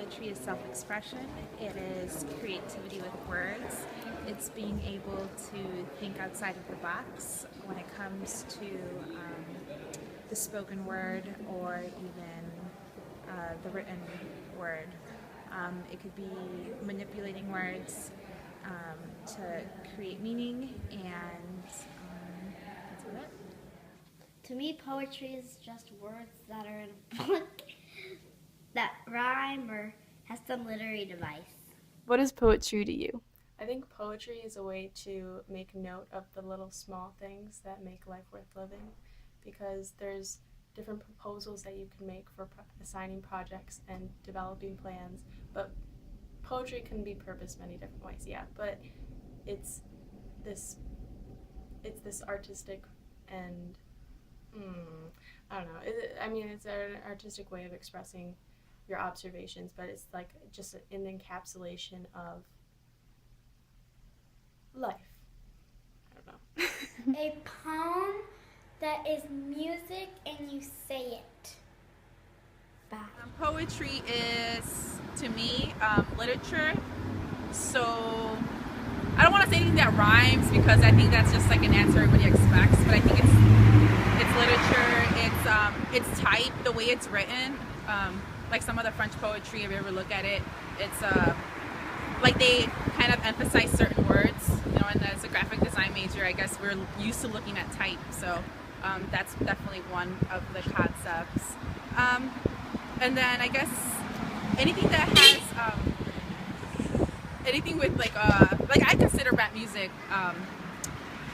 poetry is self-expression. It is creativity with words. It's being able to think outside of the box when it comes to the spoken word or even the written word. It could be manipulating words to create meaning, and that's about it. To me, poetry is just words that are in a book that rhyme or has some literary device. What is poetry to you? I think poetry is a way to make note of the little small things that make life worth living, because there's different proposals that you can make for assigning projects and developing plans, but poetry can be purposed many different ways, yeah, but it's this artistic and I don't know. It's an artistic way of expressing your observations, but it's like just an encapsulation of life. I don't know. A poem that is music and you say it back. Poetry is, to me, literature. So I don't want to say anything that rhymes because I think that's just like an answer everybody expects. But I think it's literature. It's type, the way it's written. Like some of the French poetry, if you ever look at it, it's like they kind of emphasize certain words. And as a graphic design major, I guess we're used to looking at type. So that's definitely one of the concepts. And then I guess anything that has anything with like I consider rap music,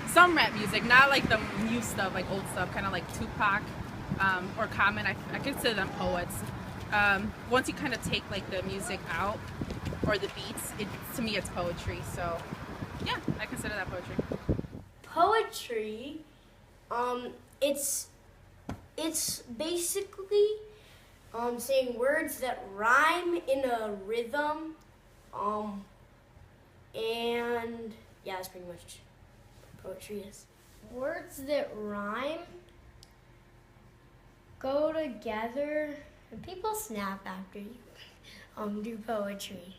some rap music, not like the new stuff, like old stuff, kind of like Tupac or Common. I consider them poets. Once you kind of take like the music out or the beats, to me it's poetry. So yeah, I consider that poetry. Poetry, it's basically saying words that rhyme in a rhythm, and yeah, that's pretty much what poetry is. Words that rhyme go together, and people snap after you do poetry.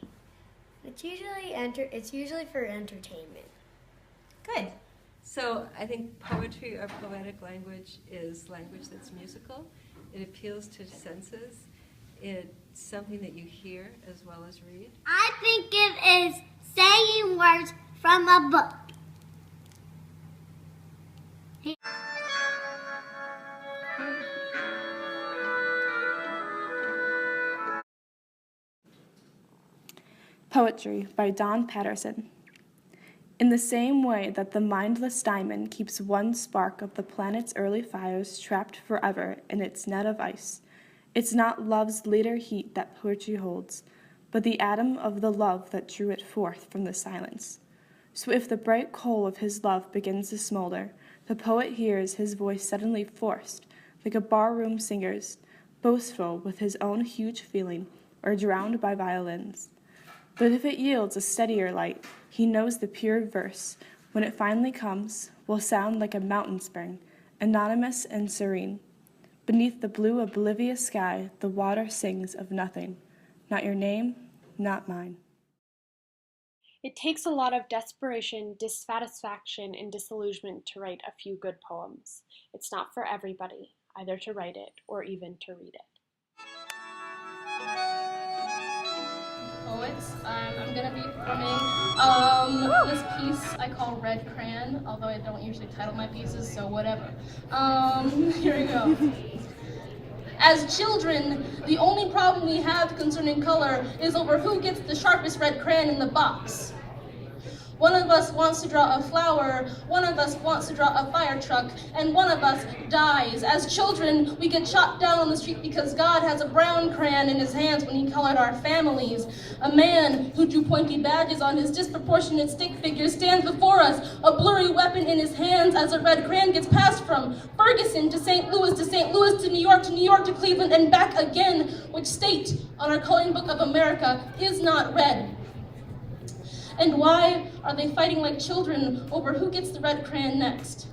It's usually for entertainment. Good. So I think poetry or poetic language is language that's musical. It appeals to senses. It's something that you hear as well as read. I think it is saying words from a book. Poetry by Don Patterson. In the same way that the mindless diamond keeps one spark of the planet's early fires trapped forever in its net of ice, it's not love's later heat that poetry holds, but the atom of the love that drew it forth from the silence. So if the bright coal of his love begins to smolder, the poet hears his voice suddenly forced, like a barroom singer's, boastful with his own huge feeling, or drowned by violins. But if it yields a steadier light, he knows the pure verse, when it finally comes, will sound like a mountain spring, anonymous and serene. Beneath the blue oblivious sky, the water sings of nothing. Not your name, not mine. It takes a lot of desperation, dissatisfaction, and disillusionment to write a few good poems. It's not for everybody, either to write it or even to read it. Poets. I'm going to be performing this piece I call Red Crayon, although I don't usually title my pieces, so whatever. Here we go. As children, the only problem we have concerning color is over who gets the sharpest red crayon in the box. One of us wants to draw a flower, one of us wants to draw a fire truck, and one of us dies. As children, we get shot down on the street because God has a brown crayon in his hands when he colored our families. A man who drew pointy badges on his disproportionate stick figure stands before us, a blurry weapon in his hands as a red crayon gets passed from Ferguson to St. Louis to New York to Cleveland and back again. Which state on our coloring book of America is not red? And why are they fighting like children over who gets the red crayon next?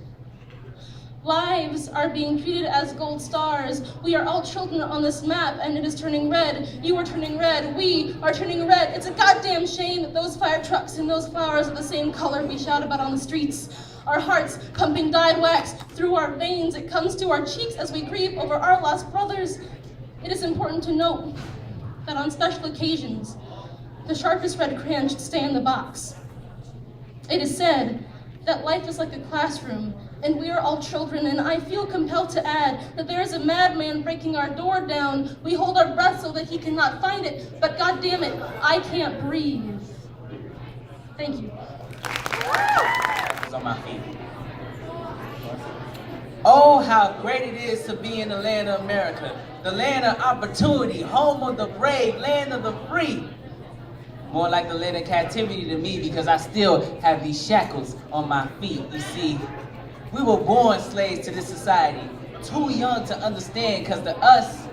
Lives are being treated as gold stars. We are all children on this map, and it is turning red. You are turning red. We are turning red. It's a goddamn shame that those fire trucks and those flowers are the same color we shout about on the streets. Our hearts pumping dyed wax through our veins. It comes to our cheeks as we grieve over our lost brothers. It is important to note that on special occasions, the sharpest red crayon should stay in the box. It is said that life is like a classroom, and we are all children, and I feel compelled to add that there is a madman breaking our door down. We hold our breath so that he cannot find it, but God damn it, I can't breathe. Thank you. On my feet. Oh, how great it is to be in the land of America, the land of opportunity, home of the brave, land of the free. More like the land of captivity to me, because I still have these shackles on my feet. You see, we were born slaves to this society, too young to understand, because to us,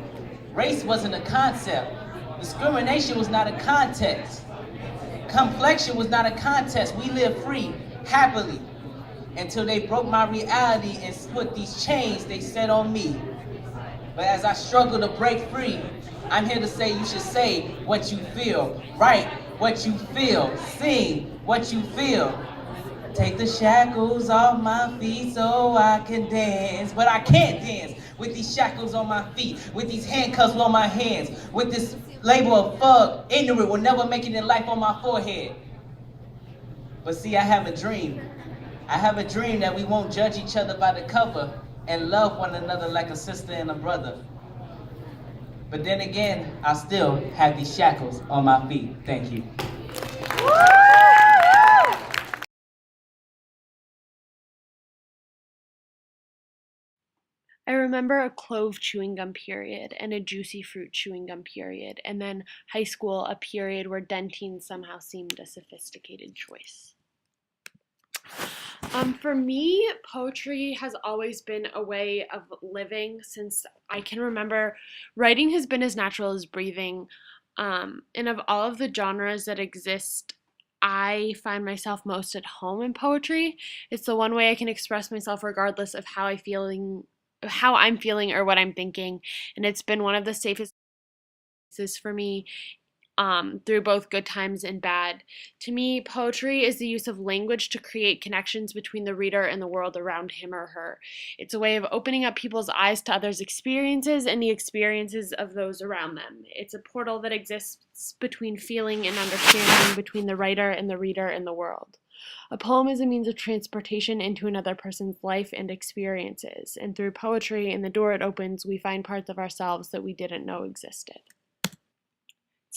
race wasn't a concept. Discrimination was not a contest. Complexion was not a contest. We lived free, happily, until they broke my reality and put these chains they set on me. But as I struggle to break free, I'm here to say you should say what you feel, write what you feel, sing what you feel. Take the shackles off my feet so I can dance, but I can't dance with these shackles on my feet, with these handcuffs on my hands, with this label of thug, ignorant, will never make it in life on my forehead. But see, I have a dream. I have a dream that we won't judge each other by the cover and love one another like a sister and a brother. But then again, I still have these shackles on my feet. Thank you. I remember a clove chewing gum period and a juicy fruit chewing gum period, and then high school, a period where dentine somehow seemed a sophisticated choice. For me, poetry has always been a way of living since I can remember. Writing has been as natural as breathing, and of all of the genres that exist, I find myself most at home in poetry. It's the one way I can express myself regardless of how I'm feeling or what I'm thinking, and it's been one of the safest places for me through both good times and bad. To me, poetry is the use of language to create connections between the reader and the world around him or her. It's a way of opening up people's eyes to others' experiences and the experiences of those around them. It's a portal that exists between feeling and understanding, between the writer and the reader and the world. A poem is a means of transportation into another person's life and experiences, and through poetry and the door it opens, we find parts of ourselves that we didn't know existed.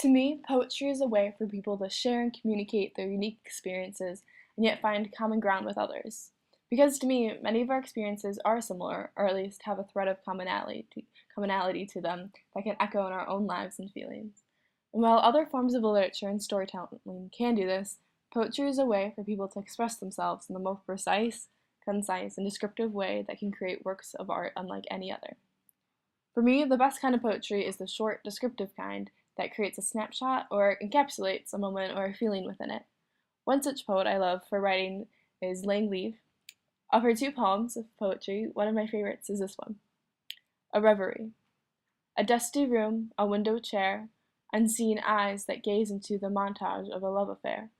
To me, poetry is a way for people to share and communicate their unique experiences and yet find common ground with others. Because to me, many of our experiences are similar, or at least have a thread of commonality to them that can echo in our own lives and feelings. And while other forms of literature and storytelling can do this, poetry is a way for people to express themselves in the most precise, concise, and descriptive way that can create works of art unlike any other. For me, the best kind of poetry is the short, descriptive kind that creates a snapshot or encapsulates a moment or a feeling within it. One such poet I love for writing is Lang Leave. Of her two poems of poetry, one of my favorites is this one, A Reverie. A dusty room, a window chair, unseeing eyes that gaze into the montage of a love affair,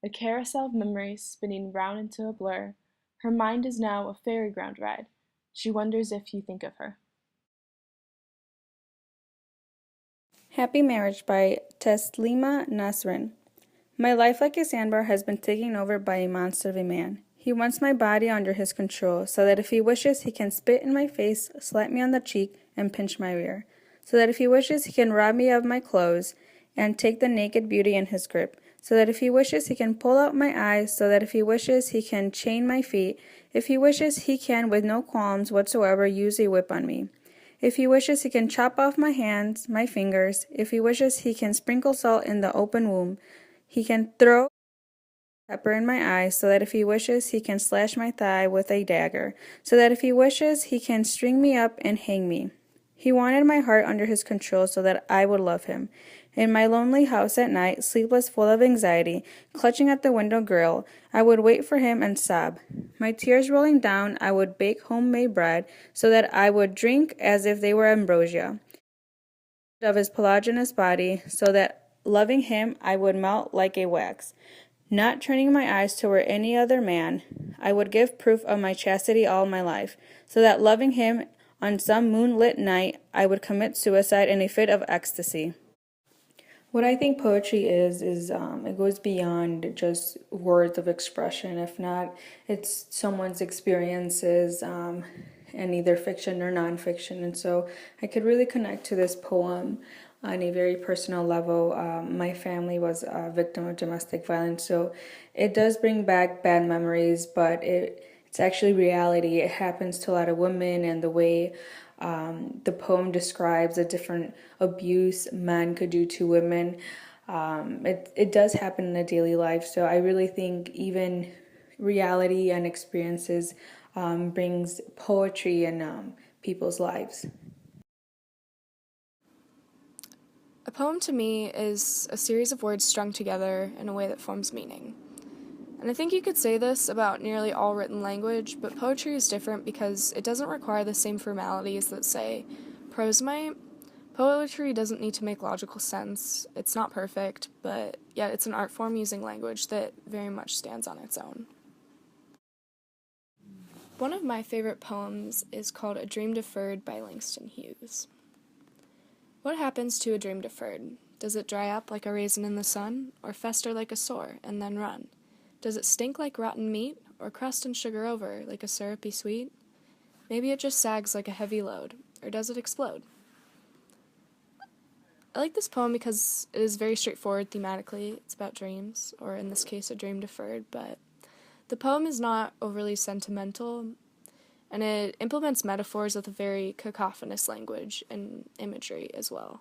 a carousel of memories spinning round into a blur. Her mind is now a fairy ground ride. She wonders if you think of her. Happy Marriage by Taslima Nasrin. My life like a sandbar has been taken over by a monster of a man. He wants my body under his control, so that if he wishes he can spit in my face, slap me on the cheek, and pinch my rear. So that if he wishes he can rob me of my clothes, and take the naked beauty in his grip. So that if he wishes he can pull out my eyes, so that if he wishes he can chain my feet. If he wishes he can, with no qualms whatsoever, use a whip on me. If he wishes, he can chop off my hands, my fingers. If he wishes, he can sprinkle salt in the open womb. He can throw pepper in my eyes, so that if he wishes, he can slash my thigh with a dagger. So that if he wishes, he can string me up and hang me. He wanted my heart under his control so that I would love him. In my lonely house at night, sleepless, full of anxiety, clutching at the window grill, I would wait for him and sob. My tears rolling down, I would bake homemade bread so that I would drink as if they were ambrosia of his pelaginous body, so that loving him I would melt like a wax. Not turning my eyes toward any other man, I would give proof of my chastity all my life, so that loving him on some moonlit night I would commit suicide in a fit of ecstasy. What I think poetry is it goes beyond just words of expression. If not, it's someone's experiences in either fiction or nonfiction. And so I could really connect to this poem on a very personal level. My family was a victim of domestic violence, so it does bring back bad memories, but it's actually reality. It happens to a lot of women, and the way the poem describes the different abuse men could do to women, it does happen in a daily life. So I really think even reality and experiences brings poetry in people's lives. A poem to me is a series of words strung together in a way that forms meaning. And I think you could say this about nearly all written language, but poetry is different because it doesn't require the same formalities that, say, prose might. Poetry doesn't need to make logical sense. It's not perfect, but yet it's an art form using language that very much stands on its own. One of my favorite poems is called A Dream Deferred by Langston Hughes. What happens to a dream deferred? Does it dry up like a raisin in the sun, or fester like a sore and then run? Does it stink like rotten meat, or crust and sugar over like a syrupy sweet? Maybe it just sags like a heavy load, or does it explode? I like this poem because it is very straightforward thematically. It's about dreams, or in this case, a dream deferred, but the poem is not overly sentimental, and it implements metaphors with a very cacophonous language and imagery as well.